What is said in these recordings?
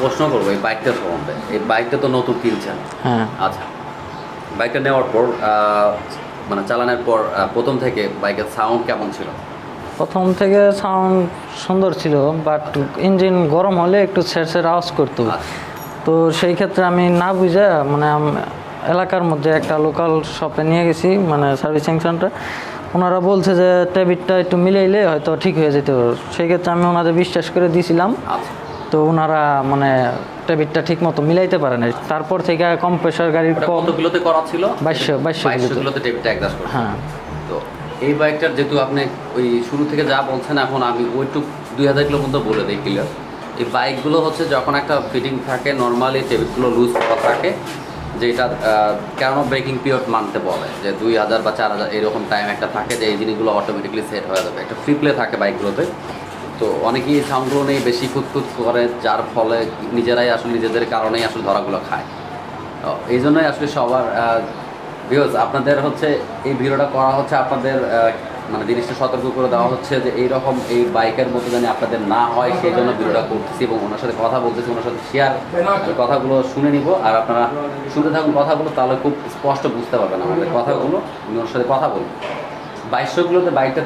প্রশ্ন করবো এই বাইকটা সম্বন্ধে। এই বাইকটা তো নতুন কিনছেন। হ্যাঁ। আচ্ছা, বাইকটা নেওয়ার পর মানে চালানোর পর প্রথম থেকে বাইকের সাউন্ড কেমন ছিল? প্রথম থেকে সাউন্ড সুন্দর ছিল, বাট ইঞ্জিন গরম হলে একটু ছেড় আওয়াজ করতো। আচ্ছা। তো সেই ক্ষেত্রে আমি না বুঝে মানে এলাকার মধ্যে একটা লোকাল শপে নিয়ে গেছি, মানে সার্ভিসিং সেন্টার। ওনারা বলছে যে ট্যাবিটটা একটু মিলাইলে হয়তো ঠিক হয়ে যেতে পারে। সেই ক্ষেত্রে আমি ওনাদের বিশ্বাস করে দিয়েছিলাম। আচ্ছা। তো ওনারা মানে ট্যাবিটটা ঠিক মতো মিলাইতে পারে না। তারপর থেকে কম প্রেশার গাড়ির কত কিলোতে করা ছিল? 2200 কিলোতে ট্যাবিটটা অ্যাডজাস্ট করছে। হ্যাঁ। তো এই বাইকটার যেহেতু আপনি ওই শুরু থেকে যা বলছেন, এখন আমি ওইটুক 2000 কিলো মতো বলে দিই ক্লিয়ার। এই বাইকগুলো হচ্ছে যখন একটা ফিটিং থাকে, নর্মালি টেবিলগুলো লুজ করা থাকে, যেটা কেন ব্রেকিং পিরিয়ড মানতে বলে যে 2000 বা 4000 এরকম টাইম একটা থাকে, যে এই জিনিসগুলো অটোমেটিকলি সেট হয়ে যাবে। একটা ফ্রি প্লে থাকে বাইকগুলোতে। তো অনেকেই সাউন্ডগুলো নিয়ে বেশি খুঁতখুত করে, যার ফলে নিজেরাই আসলে নিজেদের কারণেই আসলে ধরাগুলো খায়। এই জন্যই আসলে সবার ভিউয়ার্স, আপনাদের হচ্ছে এই ভিডিওটা করা হচ্ছে আপনাদের মানে জিনিসটা সতর্ক করে দেওয়া হচ্ছে যে এইরকম এই বাইকের মতো যেন আপনাদের না হয়, সেই জন্য ভিডিওটা করতেছি এবং ওনার সাথে কথা বলতেছি, ওনার সাথে শেয়ার কথাগুলো শুনে নিব। আর আপনারা শুনতে থাকুন কথাগুলো, তাহলে খুব স্পষ্ট বুঝতে পারবেন আমাদের কথাগুলো। আমি ওনার সাথে কথা বলব। 2200 বাইকটা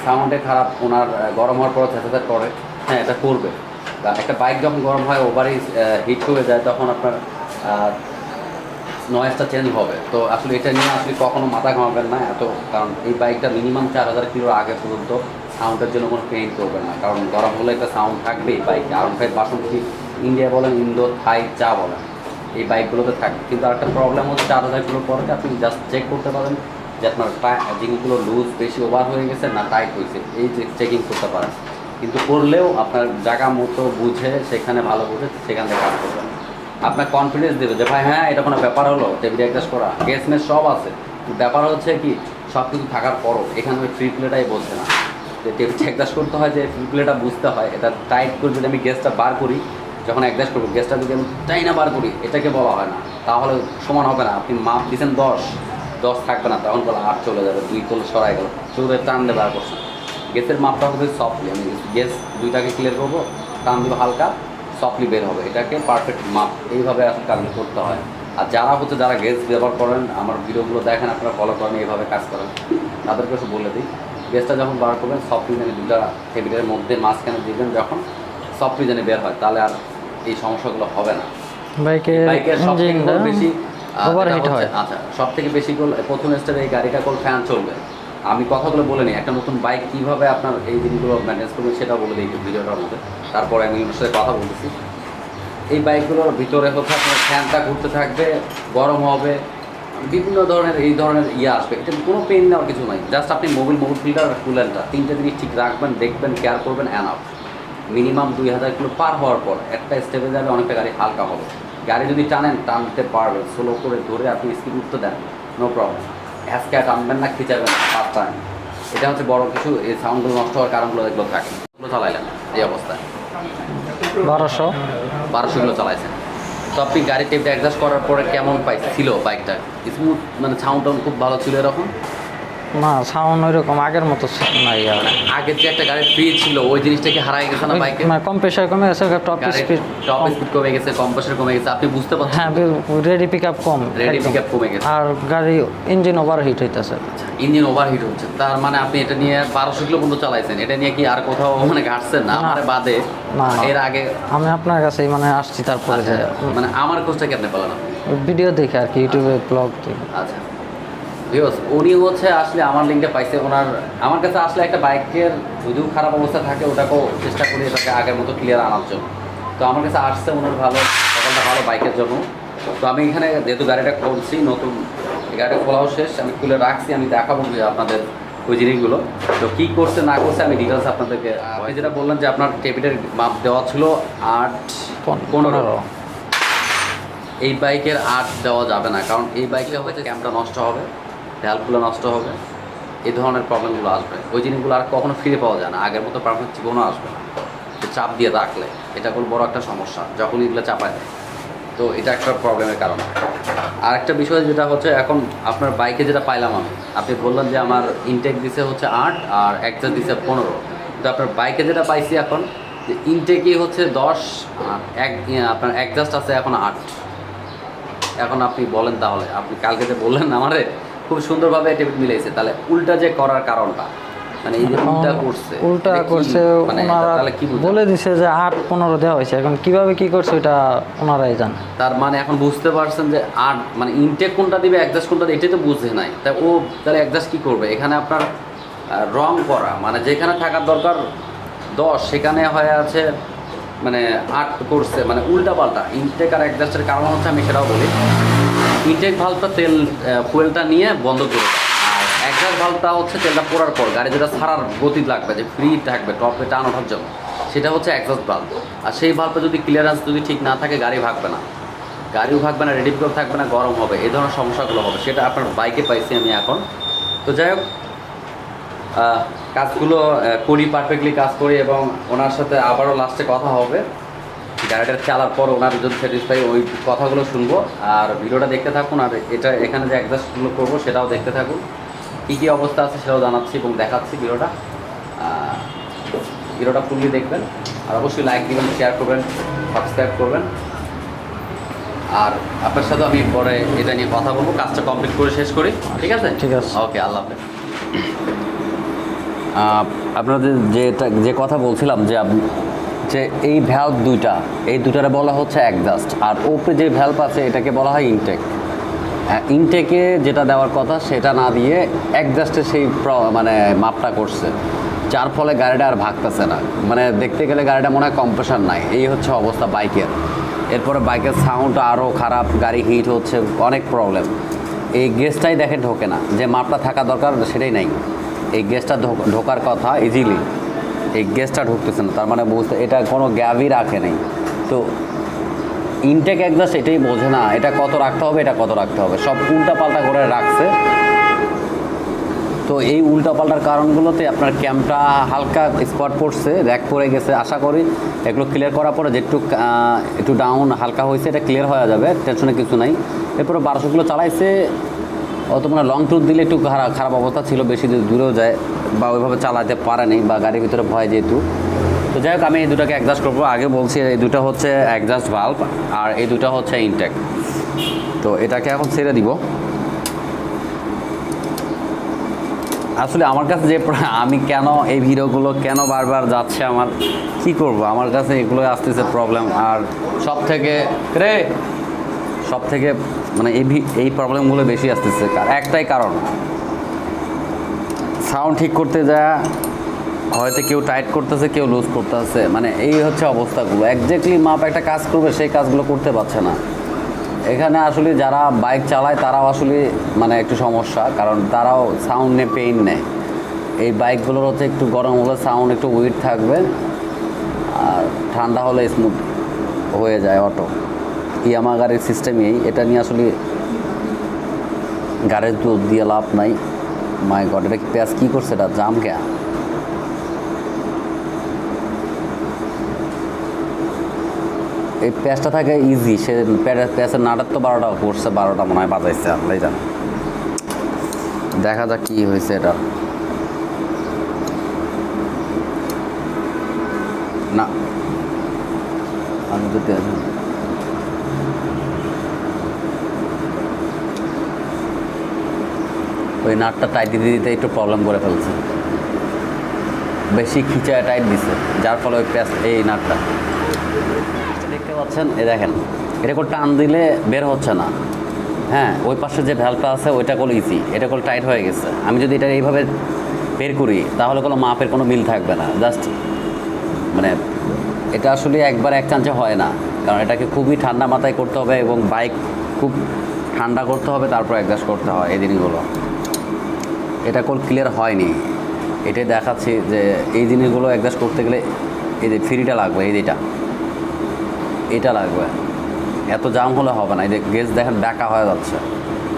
সাউন্ডে খারাপ, ওনার গরম হওয়ার পর চেঁচাচেঁচ করে। হ্যাঁ, এটা করবে। একটা বাইক যখন গরম হয়, ওভারই হিট হয়ে যায়, তখন আপনার নয়েজটা চেঞ্জ হবে। তো আসলে এটা নিয়ে আসলে কখনো মাথা ঘামাবেন না এত, কারণ এই বাইকটা মিনিমাম 4000 কিলোর আগে পর্যন্ত সাউন্ডের জন্য কোনো পেইন করবে না, কারণ গরম হলে একটা সাউন্ড থাকবেই বাইকে। আর ফাইভ বাসন্তী, ইন্ডিয়া বলেন, ইন্দো, থাই, যা বলেন, এই বাইকগুলোতে থাকবে। কিন্তু আরেকটা প্রবলেম হচ্ছে 4000 কিলোর পরে আপনি জাস্ট চেক করতে পারেন যে আপনার জিনিসগুলো লুজ বেশি ওভার হয়ে গেছে না টাইট হয়েছে, এই যে চেকিং করতে পারেন। কিন্তু করলেও আপনার জায়গা মতো বুঝে, সেখানে ভালো বুঝে সেখান থেকে কাজ করবেন। আপনার কনফিডেন্স দেবে যে ভাই হ্যাঁ, এটা কোনো ব্যাপার হলো, টেবিল অ্যাডজাস্ট করা, গ্যাস মেস সব আছে। ব্যাপার হচ্ছে কি, সব কিছু থাকার পরও এখানে ওই ফ্রি প্লেটাই বলছে না, যে টেবিল অ্যাডজাস্ট করতে হয়, যে ফ্রি প্লেটা বুঝতে হয়। এটা টাইট করে যদি আমি গ্যাসটা বার করি, যখন অ্যাডজাস্ট করবো, গ্যাসটা যদি আমি টাই না বার করি, এটাকে বলা হয় না। তাহলে সমান হবে না। আপনি মাপ দিচ্ছেন 10 থাকবে না, তখন বলে 8 চলে যাবে, 2 কোল সরাই গেল, চোরে টান দিয়ে বার করছেন। গ্যাসের মাপটা হবে সফটলি, আমি গ্যাস দুইটাকে ক্লিয়ার করবো, টান দিব হালকা, সফটলি বের হবে। এটাকে পারফেক্ট মাপ, এইভাবে আসলে কাজটা করতে হয়। আর যারা গ্যাস ব্যবহার করেন, আমার ভিডিওগুলো দেখেন, আপনারা ফলো করেন, এইভাবে কাজ করেন, তাদেরকে একটু বলে দিই, গ্যাসটা যখন বার করবেন সফটলি যেন দুটা টেবিলের মধ্যে মাঝখানে দিবেন, যখন সফটলি যেন বের হয়, তাহলে আর এই সমস্যাগুলো হবে না। বাইকের সব থেকে বেশি ওভারহিট হয়। আচ্ছা, সব থেকে বেশি প্রথম স্টেপে এই গাড়িটা ফ্যান চলবে। আমি কথাগুলো বলে নিই, একটা নতুন বাইক কীভাবে আপনার এই জিনিসগুলো ম্যানেজ করবেন সেটা বলে দিই ভিডিওটার মধ্যে, তারপরে আমি ওর সাথে কথা বলতেছি। এই বাইকগুলোর ভিতরে হচ্ছে আপনার ফ্যানটা ঘুরতে থাকবে, গরম হবে, বিভিন্ন ধরনের এই ধরনের আসবে। এটা কোনো পেন নেওয়ার কিছু নাই, জাস্ট আপনি মোবিল ফিল্টার আর কুলেন্টটা, তিনটে জিনিস ঠিক রাখবেন, দেখবেন, কেয়ার করবেন, অ্যানাফ। মিনিমাম 2000 কিলো পার হওয়ার পর একটা স্টেপে যাবে, অনেকটা গাড়ি হালকা হবে। গাড়ি যদি টানতে পারবেন, স্লো করে ধরে আপনি স্পিড উঠতে দেন, নো প্রবলেম। হ্যাসকে টানবেন না, খিচাবেন না, ফার্স্ট টাইম। এটা হচ্ছে বড় কিছু। এই সাউন্ডগুলো নষ্ট হওয়ার কারণগুলো এগুলো থাকে। এগুলো চালাইলেন এই অবস্থায় 1200 কিলো চালাইছেন। তো আপনি গাড়ি টেপটা অ্যাডজাস্ট করার পরে কেমন ছিল বাইকটা? স্মুথ, মানে সাউন্ড খুব ভালো ছিল এরকম? না, সাউন্ড ওই রকম আগের মতো নাই। আর আগের যে একটা গাড়ির ফ্রি ছিল, ওই জিনিসটা কি হারাই গেছে না বাইকে? মানে কম্প্রেসার কমে গেছে, টপ স্পিড কমে গেছে, কম্প্রেসার কমে গেছে, আপনি বুঝতে পারছেন? হ্যাঁ, রেডি পিকআপ কমে গেছে, আর গাড়ি ইঞ্জিন ওভারহিট হইতেছে। ইঞ্জিন ওভারহিট হচ্ছে, তার মানে আপনি এটা নিয়ে 1200 কিলো পর্যন্ত চালাইছেন। এটা নিয়ে কি আর কোথাও মানে ঘাটছেন না? আমার বাদে না, এর আগে আমি আপনার কাছে মানে আসছি, তারপরে মানে আমার খোঁজটা কেমনে পেলাম? ভিডিও দেখে আর কি, ইউটিউবে ব্লগ দেখে। আচ্ছা, উনি হচ্ছে আসলে আমার লিঙ্কটা পাইছে। আমার কাছে আসলে একটা বাইকের যদিও খারাপ অবস্থা থাকে, ওটাকেও চেষ্টা করি এটাকে আগের মতো ক্লিয়ার আনার জন্য। তো আমার কাছে আসছে ওনার সকালটা ভালো বাইকের জন্য। তো আমি এখানে যেহেতু গাড়িটা খুলছি নতুন, গাড়িটা খোলাও শেষ, আমি খুলে রাখছি, আমি দেখাবো আপনাদের ওই জিনিসগুলো। তো কী করছে না করছে আমি ডিটেলস আপনাদেরকে। আপনি যেটা বললেন যে আপনার টেবিলের মাপ দেওয়া ছিল 8-15, এই বাইকের 8 দেওয়া যাবে না, কারণ এই বাইকে হয়তো ক্যামটা নষ্ট হবে, ভ্যালভগুলো নষ্ট হবে, এই ধরনের প্রবলেমগুলো আসবে। ওই জিনিসগুলো আর কখনো ফিরে পাওয়া যায় না, আগের মতো পারফেক্ট জীবনও আসবে না। চাপ দিয়ে রাখলে এটা কোনো বড় একটা সমস্যা, যখন এগুলো চাপায় দেয়। তো এটা একটা প্রবলেমের কারণ। আর একটা বিষয় যেটা হচ্ছে, এখন আপনার বাইকে যেটা পাইলাম আপনি বললেন যে আমার ইনটেক দিছে হচ্ছে 8 আর এক্সেস দিছে 15। কিন্তু আপনার বাইকে যেটা পাইছি এখন, ইনটেকই হচ্ছে 10, আপনার অ্যাডজাস্ট আছে এখন 8। এখন আপনি বলেন তাহলে, আপনি কালকে যে বললেন আমারে খুব সুন্দরভাবে টেবিল মিলাইছে, তাহলে উল্টা যে করার কারণটা মানে এই যে উল্টা করছে, উল্টা এটা কি? করছে মানে ওনারা তাহলে কি বুঝায়? বলে দিছে যে 8-15 দেওয়া হয়েছে, এখন কিভাবে কি করছে ওটা ওনারাই জানে। তার মানে এখন বুঝতে পারছেন যে 8 মানে ইনটেক কোনটা দিবে অ্যাডজাস্ট কোনটা দিবে, এটাই তো বুঝে নাই। তাই ও তাহলে অ্যাডজাস্ট কি করবে? এখানে আপনার রং করা মানে যেখানে থাকার দরকার 10 সেখানে হয়ে আছে মানে 8 করছে, মানে উল্টা পাল্টা। ইনটেক আর অ্যাডজাস্টের কারণ হচ্ছে, আমি সেটাও বলি, ইনটেক ভালভটা তেল ফুয়েলটা নিয়ে বন্ধ করে দেয়, আর অ্যাডজাস্ট ভালভটা হচ্ছে তেলটা পড়ার পর গাড়ি যেটা ছাড়ার গতি লাগবে, যে ফ্রি থাকবে টপে টান ওঠার জন্য, সেটা হচ্ছে অ্যাডজাস্ট ভালভ। আর সেই ভালভটা যদি ক্লিয়ারেন্স যদি ঠিক না থাকে গাড়ি ভাগবে না, গাড়িও ভাগবে না, রেডি করে থাকবে না, গরম হবে, এই ধরনের সমস্যাগুলো হবে। সেটা আপনার বাইকে পাইছি আমি এখন। তো যাই হোক, কাজগুলো করি, পারফেক্টলি কাজ করি, এবং ওনার সাথে আবারও লাস্টে কথা হবে গাড়িটা চালার পর। ওনার যদি স্যাটিসফাই ওই কথাগুলো শুনবো, আর ভিডিওটা দেখতে থাকুন। আর এটা এখানে যে অ্যাডজাস্টগুলো করবো সেটাও দেখতে থাকুন, কী কী অবস্থা আছে সেটাও জানাচ্ছি এবং দেখাচ্ছি। ভিডিওটা ফুললি দেখবেন, আর অবশ্যই লাইক দিবেন, শেয়ার করবেন, সাবস্ক্রাইব করবেন। আর আপনার সাথে আমি পরে এটা নিয়ে কথা বলবো, কাজটা কমপ্লিট করে শেষ করি, ঠিক আছে? ঠিক আছে। ওকে, আল্লাহ হাফেজ। আপনাদের যে কথা বলছিলাম যে যে এই ভ্যালভ এই দুটারে বলা হচ্ছে অ্যাডজাস্ট, আর ওপরে যে ভ্যালভ আছে এটাকে বলা হয় ইনটেক। ইনটেকে যেটা দেওয়ার কথা সেটা না দিয়ে অ্যাডজাস্টে সেই মানে মাপটা করছে, যার ফলে গাড়িটা আর ভাগতেছে না। মানে দেখতে গেলে গাড়িটা মনে হয় কম্প্রেসার নাই, এই হচ্ছে অবস্থা বাইকের। এরপরে বাইকের সাউন্ড আরও খারাপ, গাড়ি হিট হচ্ছে, অনেক প্রবলেম। এই গ্যাসটাই দেখে ঢোকে না, যে মাপটা থাকা দরকার সেটাই নাই। এই গ্যাসটা ঢোকার কথা ইজিলি, এই গ্যাসটা ঢুকতেছে না, তার মানে বুঝতে এটা কোনো গ্যাভই রাখে নেই। তো ইনটেক অ্যাডজাস্ট এটাই বোঝে না এটা কত রাখতে হবে, এটা কত রাখতে হবে, সব উল্টা পাল্টা করে রাখছে। তো এই উল্টা পাল্টার কারণগুলোতে আপনার ক্যাম্পটা হালকা স্পট পড়ছে, র্যাক পড়ে গেছে। আশা করি এগুলো ক্লিয়ার করার পরে যে একটু ডাউন হালকা হয়েছে, এটা ক্লিয়ার হয়ে যাবে, টেনশনে কিছু নাই। এরপরে 1200 চালাইছে, অত মানে লং ট্যুর দিলে একটু খারাপ অবস্থা ছিল, বেশি দূরেও যায় বা ওইভাবে চালাতে পারেনি, বা গাড়ির ভিতরে ভয় যেহেতু। তো যাই হোক, আমি এই দুটাকে অ্যাডজাস্ট করবো। আগে বলছি এই দুটো হচ্ছে অ্যাডজাস্ট ভালভ, আর এই দুটো হচ্ছে ইনটেক। তো এটাকে এখন ছেড়ে দিব। আসলে আমার কাছে যে আমি কেন এই ভিডিওগুলো কেন বারবার যাচ্ছে, আমার কি করব, আমার কাছে এগুলো আসতেছে প্রবলেম। আর সব থেকে মানে এই প্রবলেমগুলো বেশি আসতেছে, একটাই কারণ, সাউন্ড ঠিক করতে যায় হয়তো কেউ টাইট করতেছে, কেউ লুজ করতেছে, মানে এই হচ্ছে অবস্থাগুলো। একজ্যাক্টলি মাপ একটা কাজ করবে, সেই কাজগুলো করতে পারছে না। এখানে আসলে যারা বাইক চালায় তারাও আসলে মানে একটু সমস্যা, কারণ তারাও সাউন্ড নিয়ে পেইন নেয়। এই বাইকগুলোর হচ্ছে একটু গরম হলে সাউন্ড একটু উইড থাকবে, আর ঠান্ডা হলে স্মুথ হয়ে যায় অটো। ইয়ামাহা গাড়ির সিস্টেমই এটা নিয়ে আসলে গাড়ির দুধ দিয়ে লাভ নাই। মাই গড, এটা পেঁয়াজ কী করছে, এটা জাম কে? এই পেঁয়াজটা থাকে ইজি, সে পেঁয়াজের নাটার তো 12টা করছে, 12টা মনে হয় বাজাইছে, আল্লাহ জানে। দেখা যাক কী হয়েছে এটা। না আমি যদি ওই নাটটা টাইট দিতে একটু প্রবলেম করে ফেলছে, বেশি খিচায় টাইট দিছে, যার ফলে ওই এই নাটটা দেখতে পাচ্ছেন। দেখেন, এটা করে টান দিলে বের হচ্ছে না। হ্যাঁ, ওই পাশে যে ভ্যালভটা আছে ওইটা কোনো ইজি, এটা কোনো টাইট হয়ে গেছে। আমি যদি এটা এইভাবে বের করি তাহলে কোনো মাপের কোনো মিল থাকবে না। জাস্ট মানে এটা আসলে একবার এক চান্সে হয় না, কারণ এটাকে খুবই ঠান্ডা মাথায় করতে হবে, এবং বাইক খুব ঠান্ডা করতে হবে, তারপর অ্যাডজাস্ট করতে হয় এই জিনিসগুলো। এটা কোন ক্লিয়ার হয়নি, এটাই দেখাচ্ছি যে এই জিনিসগুলো অ্যাডজাস্ট করতে গেলে এই যে ফ্রিটা লাগবে, এটা লাগবে। এত জাম হলে হবে না। এই যে গেজ দেখেন ব্যাকা হয়ে যাচ্ছে,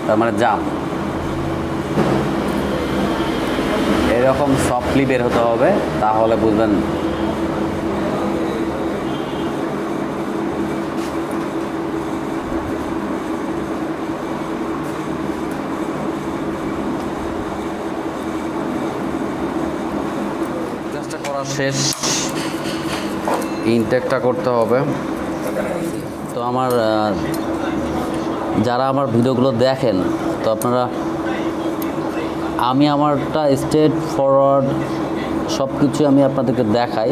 তার মানে জাম। এরকম সফটলি বের হতে হবে, তাহলে বুঝবেন। করা শেষ, ইনটেকটা করতে হবে। তো আমার যারা আমার ভিডিওগুলো দেখেন, তো আপনারা, আমি আমারটা স্ট্রেট ফরওয়ার্ড সব কিছু আমি আপনাদেরকে দেখাই।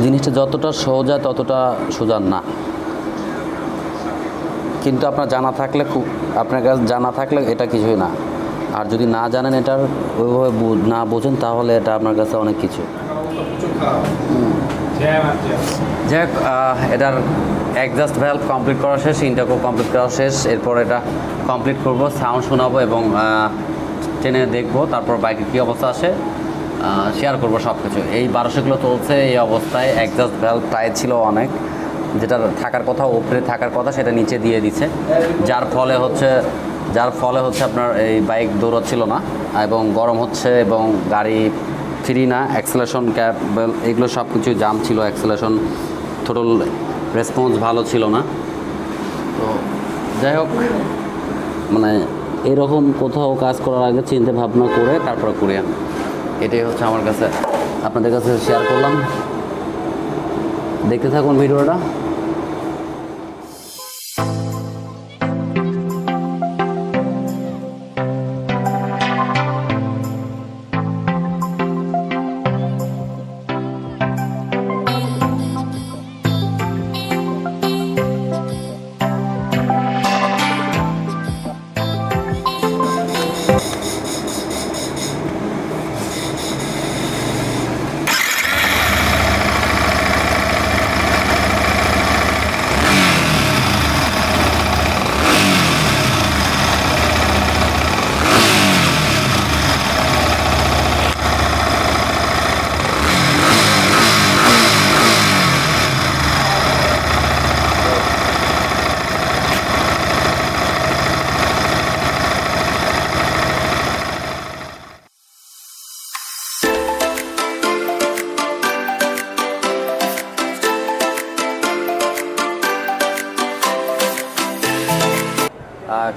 জিনিসটা যতটা সোজা ততটা সোজা না, কিন্তু আপনার জানা থাকলে আপনার কাছে জানা থাকলে এটা কিছুই না, আর যদি না জানেন এটার ওইভাবে না বোঝেন তাহলে এটা আপনার কাছে অনেক কিছু। যাই হোক, এটার এক্সজস্ট ভ্যালভ কমপ্লিট করা শেষ, ইন্টারকো কমপ্লিট করা শেষ। এরপর এটা কমপ্লিট করব, সাউন্ড শোনাবো এবং ট্রেনে দেখবো, তারপর বাইকের কী অবস্থা আসে শেয়ার করবো সব কিছু। এই 1200 কিলো চলছে এই অবস্থায়। এক্সজস্ট ভ্যালভ টাইট ছিল অনেক, যেটা থাকার কথা উপরে থাকার কথা সেটা নিচে দিয়ে দিছে, যার ফলে হচ্ছে আপনার এই বাইক দৌড়াচ্ছিল না এবং গরম হচ্ছে এবং গাড়ি ফ্রি না। অ্যাক্সেলারেশন ক্যাবেল এগুলো সব কিছু জাম ছিল, অ্যাক্সেলারেশন টোটাল রেসপন্স ভালো ছিল না। তো যাই হোক, মানে এরকম কোথাও কাজ করার আগে চিন্তা ভাবনা করে তারপর করি আমি। এটাই হচ্ছে আমার কাছে আপনাদের কাছে শেয়ার করলাম। দেখতে থাকুন ভিডিওটা।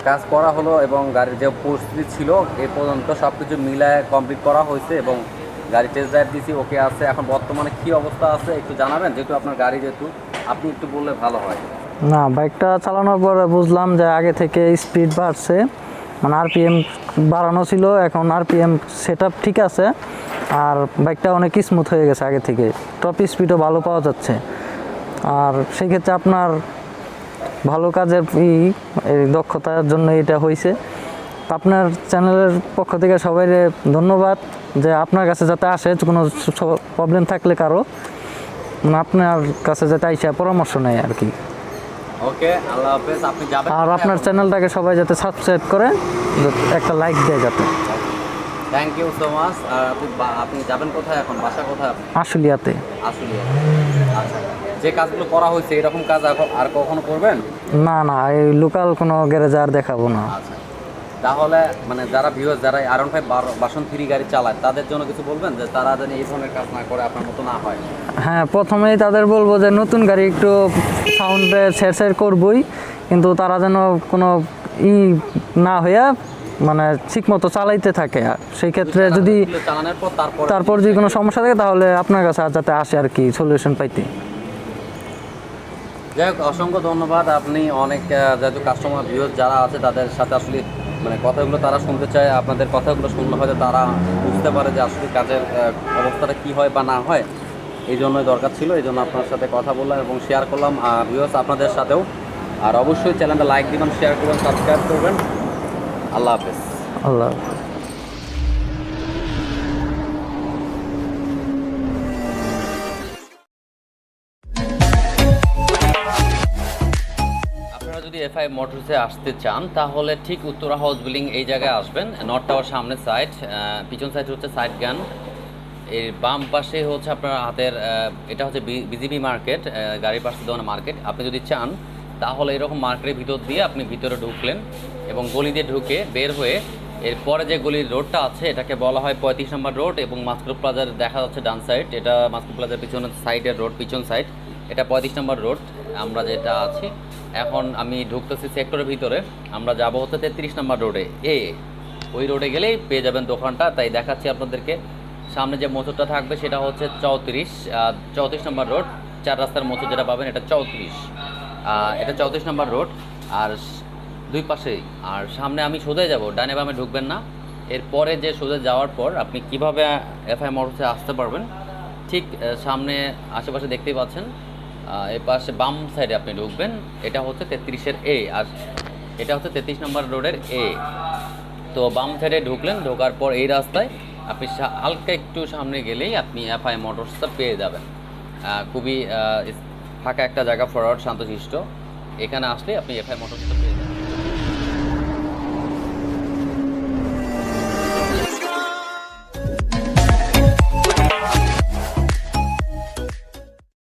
কাজ করা হলো এবং গাড়ির যে পরিস্থিতি ছিল এ পর্যন্ত সব কিছু মিলায় কমপ্লিট করা হয়েছে এবং গাড়ি টেস্ট ড্রাইভ দিয়েছি, ওকে আছে। এখন বর্তমানে কী অবস্থা আছে একটু জানাবেন, যেহেতু আপনার গাড়ি, যেহেতু আপনি একটু বললে ভালো হয়। না, বাইকটা চালানোর পরে বুঝলাম যে আগে থেকে স্পিড বাড়ছে, মানে আরপিএম বাড়ানো ছিল, এখন আরপিএম সেট আপ ঠিক আছে, আর বাইকটা অনেক স্মুথ হয়ে গেছে আগে থেকে, টপ স্পিডও ভালো পাওয়া যাচ্ছে। আর সেই ক্ষেত্রে আপনার ভালো কাজের এই দক্ষতার জন্য এটা হয়েছে। আপনার চ্যানেলের পক্ষ থেকে সবাই ধন্যবাদ, যে আপনার কাছে যাতে আসে কোনো প্রবলেম থাকলে কারো, মানে আপনার কাছে যাতে আইসা পরামর্শ নেয় আর কি। ওকে, আল্লাহ হাফেজ। আপনি যাবেন, আর আপনার চ্যানেলটাকে সবাই যাতে সাবস্ক্রাইব করে, একটা লাইক দেয় যাতে। Thank you so much. আর আপনি যাবেন কোথায় এখন, বাসা কোথায়? আশুলিয়াতে। আশুলিয়া। আচ্ছা, যে কাজগুলো করা হয়েছে এরকম কাজ আর কখনো করবেন? না না, এই লোকাল কোনো গ্যারেজে আর দেখাবো না। আচ্ছা, তাহলে মানে যারা ভিউয়ার্স, যারা R15 ভার্সন 3 গাড়ি চালায় তাদের জন্য কিছু বলবেন, যে তারা যেন এই ধরনের কাজ না করে, আপনার মতো না হয়। হ্যাঁ, প্রথমেই তাদের বলবো যে নতুন গাড়ি একটু সাউন্ডে ছেড় করবই, কিন্তু তারা যেন কোনো না হইয়া মানে ঠিক মতো চালাইতে থাকে। সেই ক্ষেত্রে যদি চালানোর পর তারপর যদি কোনো সমস্যা থাকে তাহলে আপনার কাছে যাতে আসে আর কি, সলিউশন পাইতে। যাই হোক, অসংখ্য ধন্যবাদ। আপনি অনেক যেহেতু কাস্টমার ভিউয়ার্স যারা আছে তাদের সাথে আসলে মানে কথাগুলো তারা শুনতে চায়, আপনাদের কথাগুলো শুনলে হয়তো তারা বুঝতে পারে যে আসলে কাজের অবস্থাটা কী হয় বা না হয়। এই জন্যই দরকার ছিল, এই জন্য আপনার সাথে কথা বললাম এবং শেয়ার করলাম ভিউয়ার্স আপনাদের সাথেও। আর অবশ্যই চ্যানেলটা লাইক দিবেন, শেয়ার করবেন, সাবস্ক্রাইব করবেন। আল্লাহ হাফেজ। আল্লাহ। যদি FI মোটরসে আসতে চান তাহলে ঠিক উত্তরা হাউস বিল্ডিং এই জায়গায় আসবেন। নর্থ টাওয়ার সামনে সাইড, পিছন সাইড হচ্ছে সাইড গান, এর বাম পাশে হচ্ছে আপনার হাতের এটা হচ্ছে বিজিবি মার্কেট, গাড়ির পাশে দোকান মার্কেট। আপনি যদি চান তাহলে এরকম মার্কেটের ভিতর দিয়ে আপনি ভিতরে ঢুকলেন এবং গলি দিয়ে ঢুকে বের হয়ে এরপরে যে গলির রোডটা আছে এটাকে বলা হয় 35 নম্বর রোড এবং মাস্কো প্লাজার দেখা যাচ্ছে ডান সাইড, এটা মাস্কো প্লাজার পিছনের সাইডের রোড, পিছন সাইড, এটা 35 নম্বর রোড আমরা যেটা আছি। এখন আমি ঢুকতেছি সেক্টরের ভিতরে, আমরা যাব হচ্ছে 33 নম্বর রোডে, ওই রোডে গেলেই পেয়ে যাবেন দোকানটা। তাই দেখাচ্ছি আপনাদেরকে, সামনে যে মোটরটা থাকবে সেটা হচ্ছে 34 নম্বর রোড, 4 রাস্তার মোটর যেটা পাবেন এটা 34, এটা 34 নম্বর রোড। আর দুই পাশেই, আর সামনে আমি সোজা যাব, ডানে বামে ঢুকবেন না। এরপরে যে সোজা যাওয়ার পর আপনি কিভাবে এফআই মোটরসে আসতে পারবেন, ঠিক সামনে আশেপাশে দেখতেই পাচ্ছেন, এর পাশে বাম সাইডে আপনি ঢুকবেন, এটা হচ্ছে 33-এর এ, আর এটা হচ্ছে 33 নম্বর রোডের এ। তো বাম সাইডে ঢুকলেন, ঢোকার পর এই রাস্তায় আপনি হালকা একটু সামনে গেলেই আপনি এফআই মোটরসটা পেয়ে যাবেন। খুবই ফাঁকা একটা জায়গা, ফরওয়ার্ড, শান্তশিষ্ট। এখানে আসলে আপনি এফআই মোটরসটা পেয়ে যাবেন।